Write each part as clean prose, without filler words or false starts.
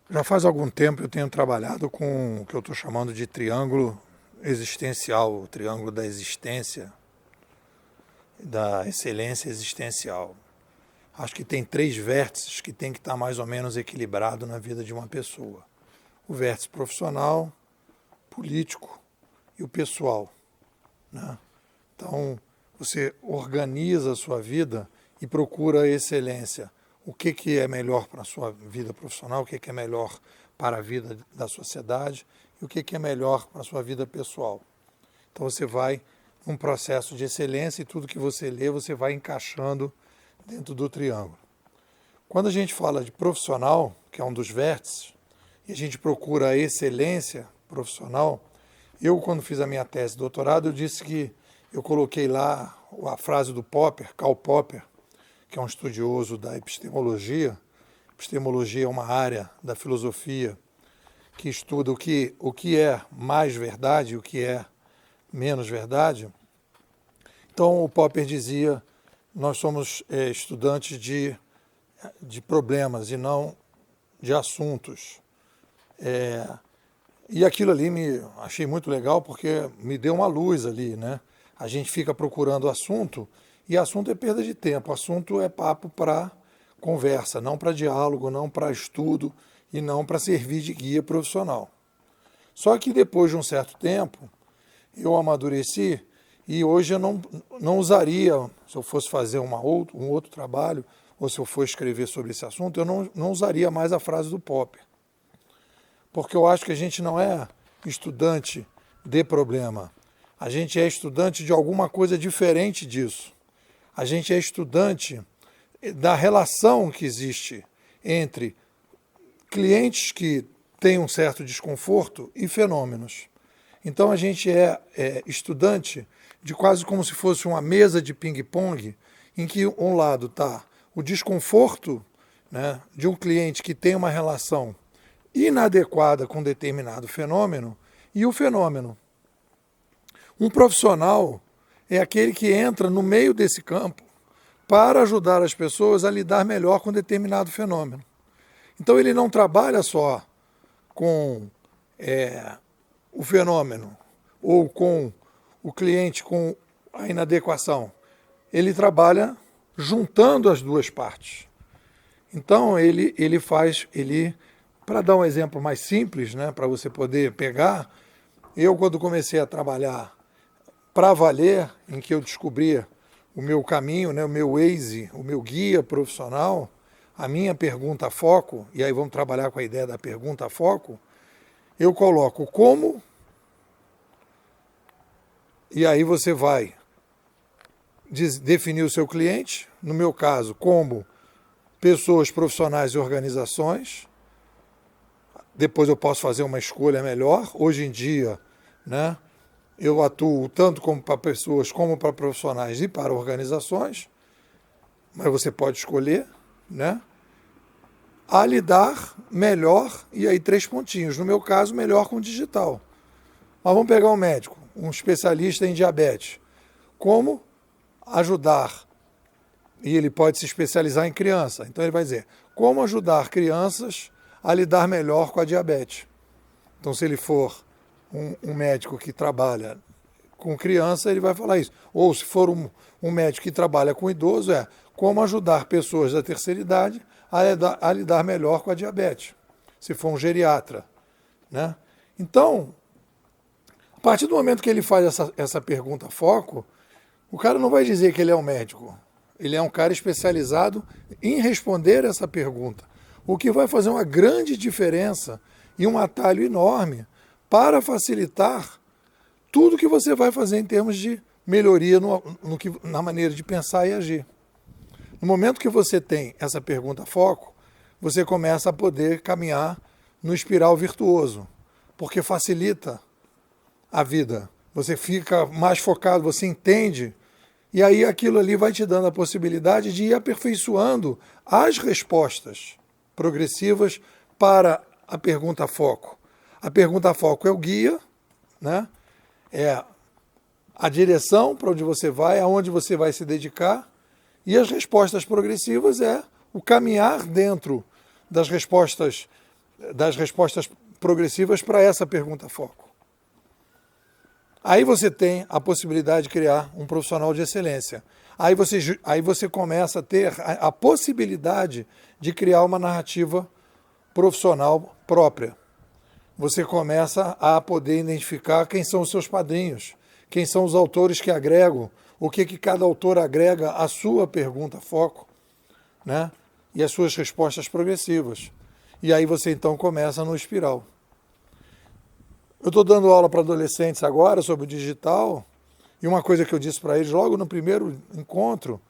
Já faz algum tempo eu tenho trabalhado com o que eu estou chamando de triângulo existencial, o triângulo da existência, da excelência existencial. Acho que tem três vértices que tem que estar mais ou menos equilibrado na vida de uma pessoa. O vértice profissional, político e o pessoal, né? Então, você organiza a sua vida e procura a excelência. O que é melhor para a sua vida profissional, o que é melhor para a vida da sociedade e o que é melhor para a sua vida pessoal. Então você vai num processo de excelência e tudo que você lê, você vai encaixando dentro do triângulo. Quando a gente fala de profissional, que é um dos vértices, e a gente procura a excelência profissional, eu, quando fiz a minha tese de doutorado, eu disse que eu coloquei lá a frase do Popper, Karl Popper, que é um estudioso da epistemologia. Epistemologia é uma área da filosofia que estuda o que é mais verdade e o que é menos verdade. Então, o Popper dizia, nós somos estudantes de problemas e não de assuntos. E aquilo ali achei muito legal porque me deu uma luz ali, né? A gente fica procurando assunto e assunto é perda de tempo, assunto é papo para conversa, não para diálogo, não para estudo e não para servir de guia profissional. Só que depois de um certo tempo, eu amadureci e hoje eu não usaria, se eu fosse fazer um outro trabalho, ou se eu for escrever sobre esse assunto, eu não usaria mais a frase do Popper. Porque eu acho que a gente não é estudante de problema. A gente é estudante de alguma coisa diferente disso. A gente é estudante da relação que existe entre clientes que têm um certo desconforto e fenômenos. Então a gente é estudante de quase como se fosse uma mesa de ping-pong, em que um lado está o desconforto, né, de um cliente que tem uma relação inadequada com determinado fenômeno e o fenômeno. Um profissional é aquele que entra no meio desse campo para ajudar as pessoas a lidar melhor com determinado fenômeno. Então ele não trabalha só com o fenômeno ou com o cliente com a inadequação. Ele trabalha juntando as duas partes. Então ele faz, para dar um exemplo mais simples, né, para você poder pegar, eu quando comecei a trabalhar para valer, em que eu descobri o meu caminho, né, o meu Waze, o meu guia profissional, a minha pergunta foco, e aí vamos trabalhar com a ideia da pergunta foco, eu coloco como, e aí você vai definir o seu cliente, no meu caso, como pessoas, profissionais e organizações. Depois eu posso fazer uma escolha melhor. Hoje em dia, né, eu atuo tanto como para pessoas, como para profissionais e para organizações, mas você pode escolher, né, a lidar melhor, e aí 3 pontinhos. No meu caso, melhor com digital. Mas vamos pegar um médico, um especialista em diabetes. Como ajudar, e ele pode se especializar em criança. Então ele vai dizer, como ajudar crianças a lidar melhor com a diabetes. Então se ele for um médico que trabalha com criança, ele vai falar isso. Ou se for um médico que trabalha com idoso, como ajudar pessoas da terceira idade a lidar melhor com a diabetes. Se for um geriatra, né? Então, a partir do momento que ele faz essa pergunta foco, o cara não vai dizer que ele é um médico. Ele é um cara especializado em responder essa pergunta. O que vai fazer uma grande diferença e um atalho enorme para facilitar tudo que você vai fazer em termos de melhoria na maneira de pensar e agir. No momento que você tem essa pergunta foco, você começa a poder caminhar no espiral virtuoso, porque facilita a vida. Você fica mais focado, você entende, e aí aquilo ali vai te dando a possibilidade de ir aperfeiçoando as respostas progressivas para a pergunta foco. A pergunta foco é o guia, né? É a direção para onde você vai, aonde você vai se dedicar, e as respostas progressivas é o caminhar dentro das respostas das respostas progressivas para essa pergunta-foco. Aí você tem a possibilidade de criar um profissional de excelência. Aí você começa a ter a possibilidade de criar uma narrativa profissional própria. Você começa a poder identificar quem são os seus padrinhos, quem são os autores que agregam, o que cada autor agrega à sua pergunta-foco, né? E as suas respostas progressivas. E aí você então começa no espiral. Eu estou dando aula para adolescentes agora sobre o digital, e uma coisa que eu disse para eles logo no primeiro encontro,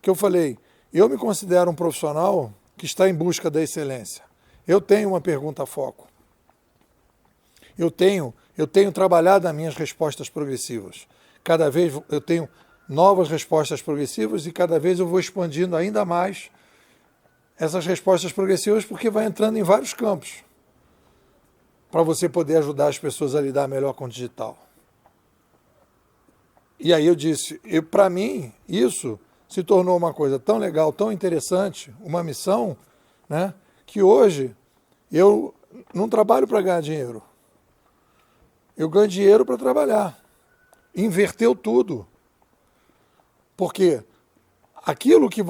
que eu falei, eu me considero um profissional que está em busca da excelência. Eu tenho uma pergunta-foco. Eu tenho trabalhado as minhas respostas progressivas. Cada vez eu tenho novas respostas progressivas e cada vez eu vou expandindo ainda mais essas respostas progressivas porque vai entrando em vários campos para você poder ajudar as pessoas a lidar melhor com o digital. E aí eu disse, para mim, isso se tornou uma coisa tão legal, tão interessante, uma missão, né, que hoje eu não trabalho para ganhar dinheiro. Eu ganho dinheiro para trabalhar. Inverteu tudo. Porque aquilo que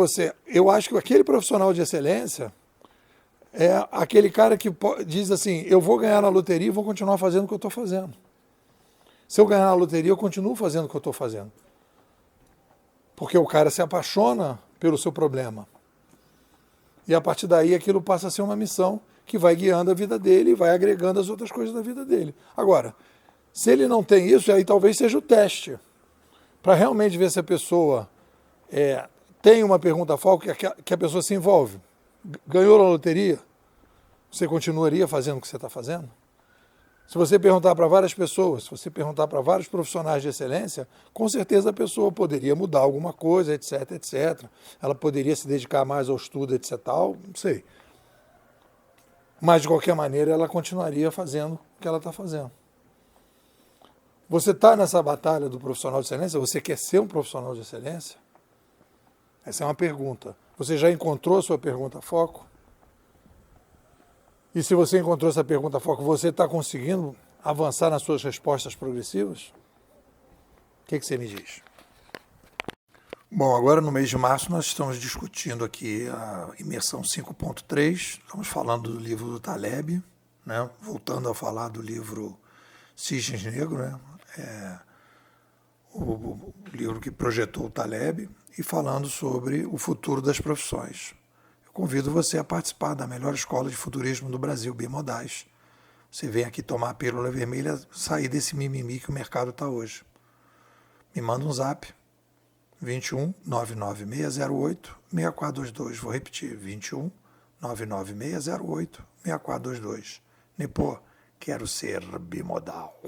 eu acho que aquele profissional de excelência é aquele cara que diz assim, eu vou ganhar na loteria e vou continuar fazendo o que eu estou fazendo. Se eu ganhar na loteria, eu continuo fazendo o que eu estou fazendo. Porque o cara se apaixona pelo seu problema. E a partir daí aquilo passa a ser uma missão que vai guiando a vida dele e vai agregando as outras coisas da vida dele. Agora, se ele não tem isso, aí talvez seja o teste. Para realmente ver se a pessoa tem uma pergunta-foco que a pessoa se envolve. Ganhou na loteria? Você continuaria fazendo o que você está fazendo? Se você perguntar para várias pessoas, se você perguntar para vários profissionais de excelência, com certeza a pessoa poderia mudar alguma coisa, etc, etc. Ela poderia se dedicar mais ao estudo, etc, tal, não sei. Mas, de qualquer maneira, ela continuaria fazendo o que ela está fazendo. Você está nessa batalha do profissional de excelência? Você quer ser um profissional de excelência? Essa é uma pergunta. Você já encontrou a sua pergunta-foco? E se você encontrou essa pergunta-foco, você está conseguindo avançar nas suas respostas progressivas? O que você me diz? Bom, agora no mês de março nós estamos discutindo aqui a imersão 5.3, estamos falando do livro do Taleb, né? Voltando a falar do livro Cisnes Negros, né? O livro que projetou o Taleb, e falando sobre o futuro das profissões. Eu convido você a participar da melhor escola de futurismo do Brasil, Bimodais. Você vem aqui tomar a pílula vermelha, sair desse mimimi que o mercado está hoje. Me manda um zap, 21 99608 6422. Vou repetir, 21 99608 6422. Nipô, quero ser bimodal.